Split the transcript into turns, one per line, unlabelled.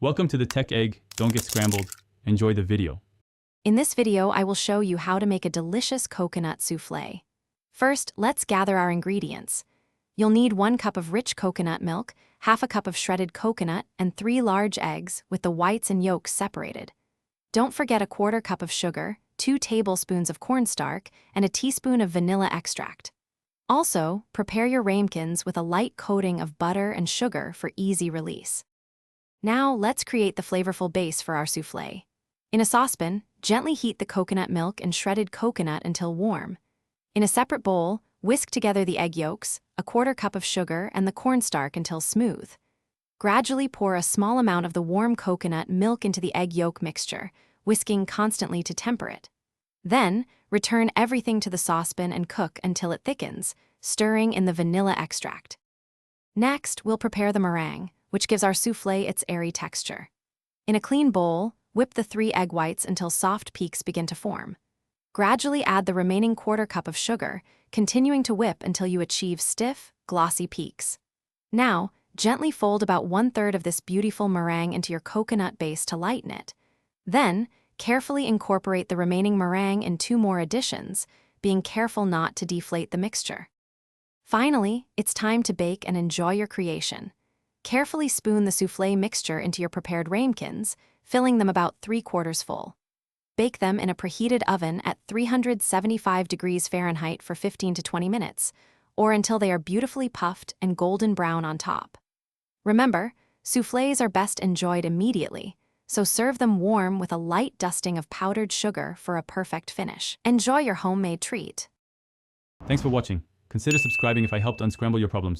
Welcome to the Tech Egg. Don't get scrambled. Enjoy the video.
In this video, I will show you how to make a delicious coconut soufflé. First, let's gather our ingredients. You'll need 1 cup of rich coconut milk, half a cup of shredded coconut, and 3 large eggs with the whites and yolks separated. Don't forget a 1/4 cup of sugar, 2 tablespoons of cornstarch, and a teaspoon of vanilla extract. Also, prepare your ramekins with a light coating of butter and sugar for easy release. Now, let's create the flavorful base for our soufflé. In a saucepan, gently heat the coconut milk and shredded coconut until warm. In a separate bowl, whisk together the egg yolks, a 1/4 cup of sugar, and the cornstarch until smooth. Gradually pour a small amount of the warm coconut milk into the egg yolk mixture, whisking constantly to temper it. Then, return everything to the saucepan and cook until it thickens, stirring in the vanilla extract. Next, we'll prepare the meringue, which gives our soufflé its airy texture. In a clean bowl, whip the 3 egg whites until soft peaks begin to form. Gradually add the remaining 1/4 cup of sugar, continuing to whip until you achieve stiff, glossy peaks. Now, gently fold about 1/3 of this beautiful meringue into your coconut base to lighten it. Then, carefully incorporate the remaining meringue in 2 more additions, being careful not to deflate the mixture. Finally, it's time to bake and enjoy your creation. Carefully spoon the soufflé mixture into your prepared ramekins, filling them about 3/4 full. Bake them in a preheated oven at 375 degrees Fahrenheit for 15 to 20 minutes, or until they are beautifully puffed and golden brown on top. Remember, soufflés are best enjoyed immediately, so serve them warm with a light dusting of powdered sugar for a perfect finish. Enjoy your homemade treat.
Thanks for watching. Consider subscribing if I helped unscramble your problems.